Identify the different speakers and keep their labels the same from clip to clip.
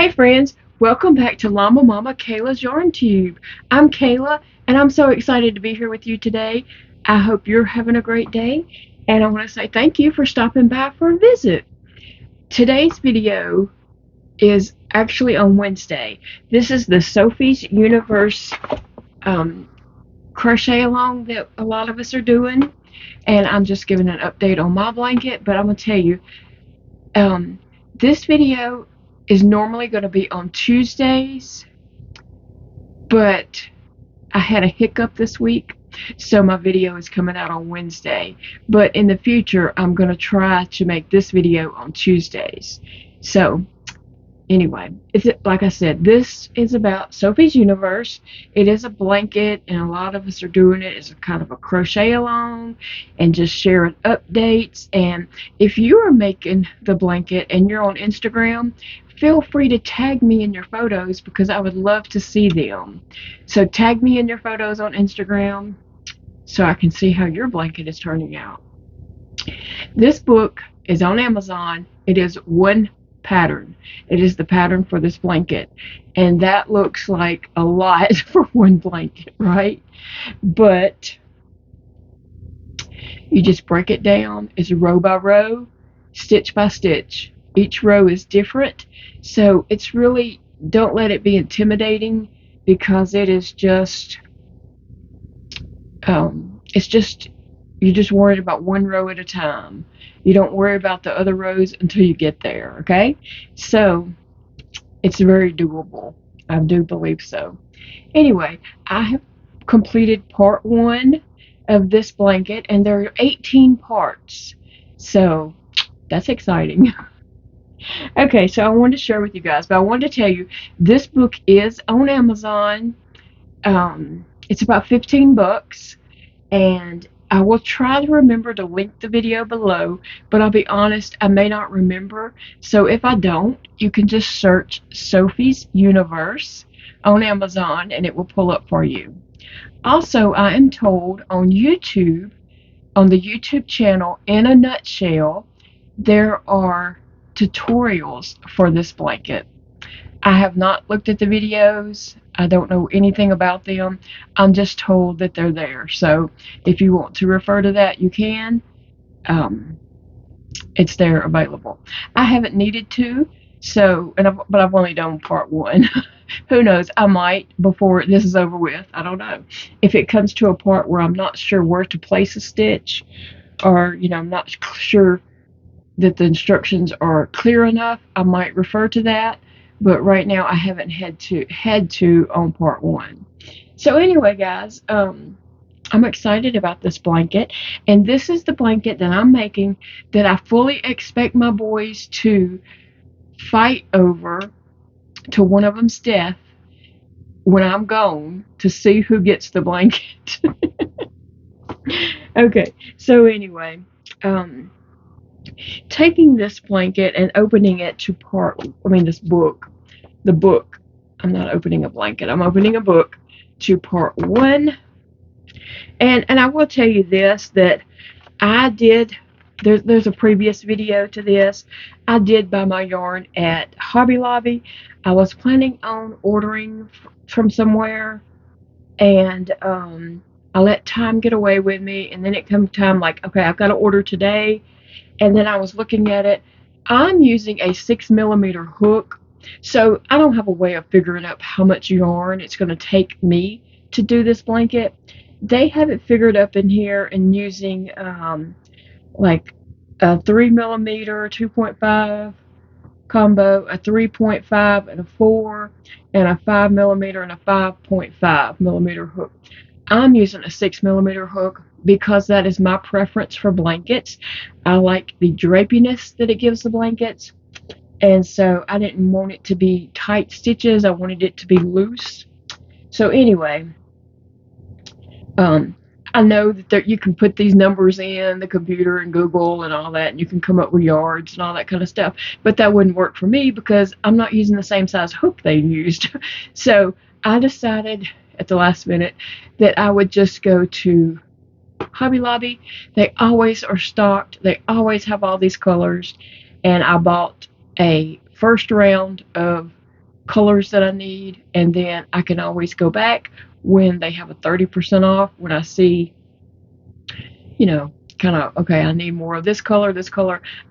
Speaker 1: Hey friends, welcome back to Llama Mama Kayla's Yarn Tube. I'm Kayla and I'm so excited to be here with you today. I hope you're having a great day and I want to say thank you for stopping by for a visit. Today's video is actually on Wednesday. This is the Sophie's Universe crochet along that a lot of us are doing, and I'm just giving an update on my blanket, but I'm going to tell you this video is normally going to be on Tuesdays, but I had a hiccup this week, so my video is coming out on Wednesday. But in the future, I'm going to try to make this video on Tuesdays. So anyway, like I said, this is about Sophie's Universe. It is a blanket, and a lot of us are doing it as a kind of a crochet along and just sharing updates. And if you are making the blanket and you're on Instagram, feel free to tag me in your photos because I would love to see them. So tag me in your photos on Instagram so I can see how your blanket is turning out. This book is on Amazon. It is one pattern. It is the pattern for this blanket, and that looks like a lot for one blanket, right? But you just break it down. It's row by row, stitch by stitch. Each row is different, so it's really, don't let it be intimidating because it is just you're just worried about one row at a time. You don't worry about the other rows until you get there, okay? So it's very doable. I do believe so. Anyway, I have completed part 1 of this blanket, and there are 18 parts. So that's exciting. Okay, so I wanted to share with you guys, but I wanted to tell you this book is on Amazon. It's about 15 bucks, and I will try to remember to link the video below, but I'll be honest, I may not remember. So if I don't, you can just search Sophie's Universe on Amazon and it will pull up for you. Also, I am told on YouTube, on the YouTube channel In a Nutshell, there are tutorials for this blanket. I have not looked at the videos. I don't know anything about them. I'm just told that they're there. So if you want to refer to that, you can. It's there available. I haven't needed to, but I've only done part 1. Who knows? I might before this is over with. I don't know. If it comes to a part where I'm not sure where to place a stitch, or I'm not sure that the instructions are clear enough, I might refer to that. But right now I haven't had to on part 1. So anyway, guys, I'm excited about this blanket, and this is the blanket that I'm making that I fully expect my boys to fight over to one of them's death when I'm gone to see who gets the blanket. Okay, so anyway, taking this blanket and opening it to this book, the book, I'm not opening a blanket, I'm opening a book to part 1. And I will tell you this, that I did, there's a previous video to this, I did buy my yarn at Hobby Lobby. I was planning on ordering from somewhere, and I let time get away with me, and then it come time like, okay, I've got to order today. And then I was looking at it. I'm using a 6mm hook, so I don't have a way of figuring out how much yarn it's going to take me to do this blanket. They have it figured up in here and using like a 3mm 2.5 combo, a 3.5 and a 4, and a 5mm and a 5.5mm hook. I'm using a 6mm hook because that is my preference for blankets. I like the drapiness that it gives the blankets, and so I didn't want it to be tight stitches. I wanted it to be loose. So anyway, I know that you can put these numbers in the computer and Google and all that, and you can come up with yards and all that kind of stuff, but that wouldn't work for me because I'm not using the same size hook they used. So I decided at the last minute that I would just go to Hobby Lobby. They always are stocked. They always have all these colors, and I bought a first round of colors that I need, and then I can always go back when they have a 30% off. When I see, kind of, okay, I need more of this color,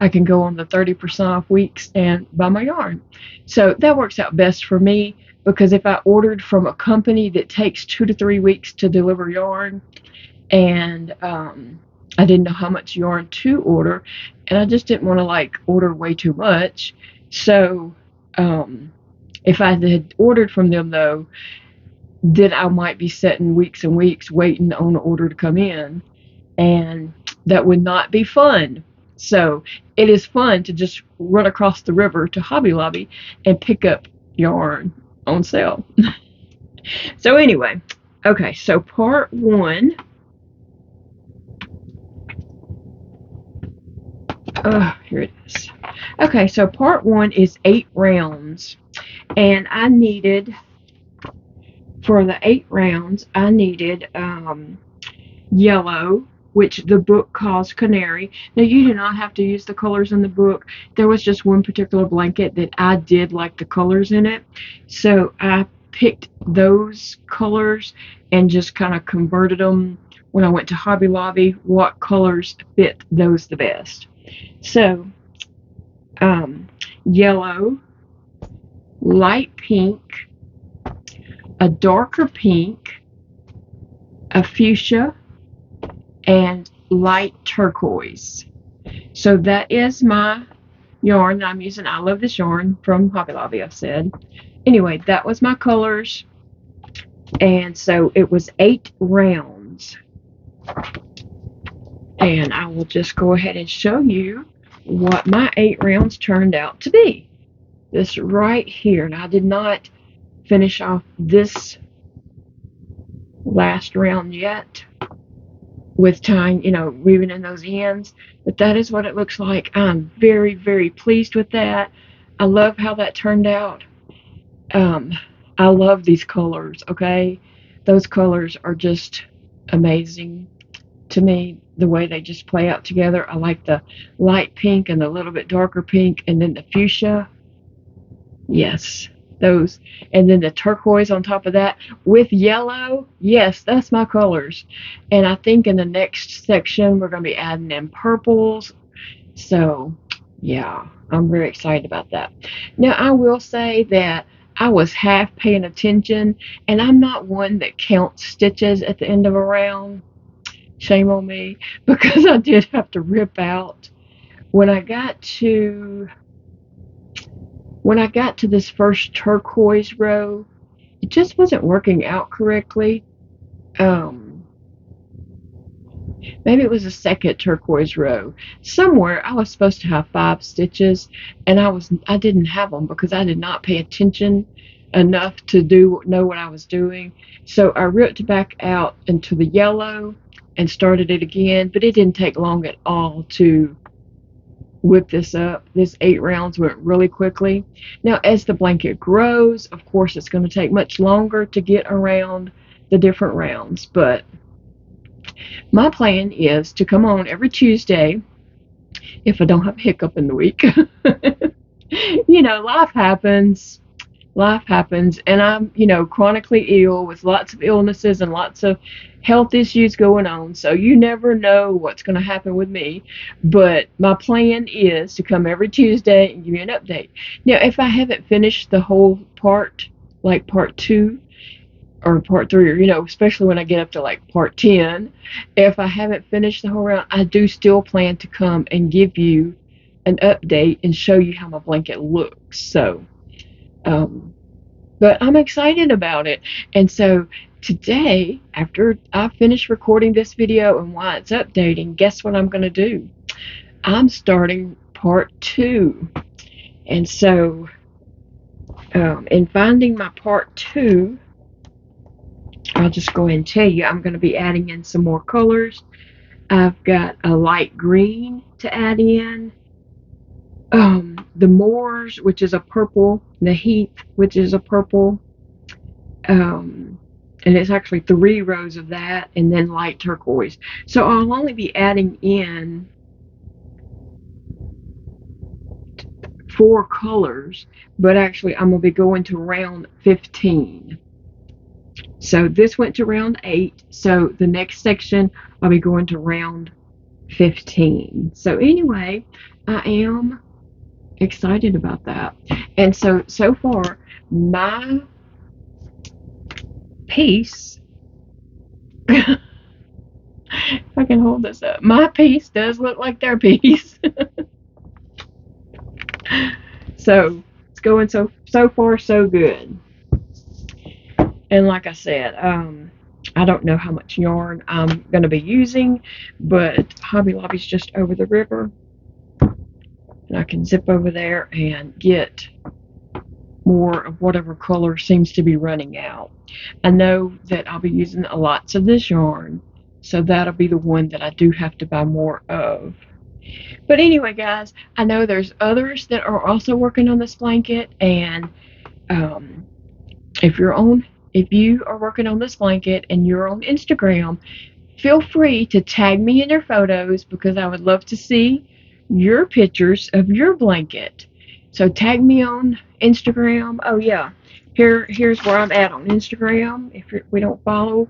Speaker 1: I can go on the 30% off weeks and buy my yarn. So that works out best for me, because if I ordered from a company that takes 2 to 3 weeks to deliver yarn, and I didn't know how much yarn to order, and I just didn't want to order way too much. So if I had ordered from them, though, then I might be sitting weeks and weeks waiting on the order to come in, and that would not be fun. So it is fun to just run across the river to Hobby Lobby and pick up yarn on sale. So anyway, okay, so part one. Here it is. Okay, so part one is 8 rounds, and for the 8 rounds, I needed yellow, which the book calls canary. Now, you do not have to use the colors in the book. There was just one particular blanket that I did like the colors in it, so I picked those colors and just kind of converted them when I went to Hobby Lobby, what colors fit those the best. So yellow, light pink, a darker pink, a fuchsia, and light turquoise. So that is my yarn that I'm using. I love this yarn from Hobby Lobby, I said. Anyway, that was my colors. And so it was 8 rounds. And I will just go ahead and show you what my 8 rounds turned out to be. This right here. And I did not finish off this last round yet with tying, weaving in those ends, but that is what it looks like. I'm very, very pleased with that. I love how that turned out. I love these colors, okay? Those colors are just amazing to me, the way they just play out together. I like the light pink and the little bit darker pink, and then the fuchsia. Yes, those, and then the turquoise on top of that with yellow. Yes, that's my colors. And I think in the next section we're going to be adding in purples. So yeah, I'm very excited about that. Now, I will say that I was half paying attention, and I'm not one that counts stitches at the end of a round. Shame on me, because I did have to rip out when I got to this first turquoise row. It just wasn't working out correctly. Maybe it was the second turquoise row. Somewhere I was supposed to have 5 stitches, and I didn't have them because I did not pay attention enough to know what I was doing. So I ripped back out into the yellow and started it again, but it didn't take long at all to whip this up. This 8 rounds went really quickly. Now, as the blanket grows, of course, it's going to take much longer to get around the different rounds, but my plan is to come on every Tuesday if I don't have a hiccup in the week. Life happens. And I'm, chronically ill with lots of illnesses and lots of health issues going on. So you never know what's going to happen with me. But my plan is to come every Tuesday and give you an update. Now, if I haven't finished the whole part, like part 2 or part 3, or, especially when I get up to like part 10, if I haven't finished the whole round, I do still plan to come and give you an update and show you how my blanket looks. So, but I'm excited about it. And so today, after I finish recording this video and while it's updating, guess what I'm going to do? I'm starting part 2. And so in finding my part 2, I'll just go ahead and tell you, I'm going to be adding in some more colors. I've got a light green to add in, the Moors, which is a purple, the Heath, which is a purple, and it's actually 3 rows of that, and then light turquoise. So I'll only be adding in 4 colors, but actually I'm going to be going to round 15. So this went to round 8, so the next section I'll be going to round 15. So anyway, I am excited about that. And so far my piece if I can hold this up, my piece does look like their piece. So it's going so far so good. And like I said, I don't know how much yarn I'm going to be using, but Hobby Lobby's just over the river, and I can zip over there and get more of whatever color seems to be running out. I know that I'll be using lots of this yarn, so that'll be the one that I do have to buy more of. But anyway, guys, I know there's others that are also working on this blanket, and if you are working on this blanket and you're on Instagram, feel free to tag me in your photos, because I would love to see your pictures of your blanket. So tag me on Instagram. Oh yeah, here's where I'm at on Instagram. If we don't follow,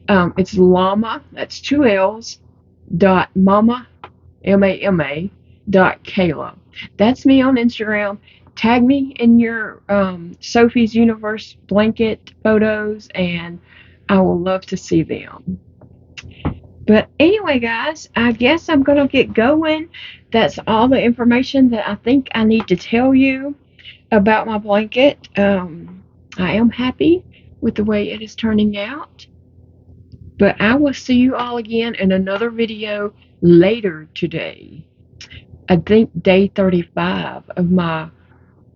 Speaker 1: it's Llama. That's 2 L's. Mama MAMA Kayla. That's me on Instagram. Tag me in your Sophie's Universe blanket photos, and I will love to see them. But anyway, guys, I guess I'm going to get going. That's all the information that I think I need to tell you about my blanket. I am happy with the way it is turning out. But I will see you all again in another video later today. I think day 35 of my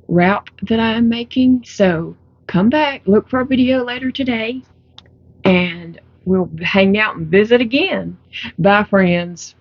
Speaker 1: route that I am making. So come back, look for a video later today, and we'll hang out and visit again. Bye, friends.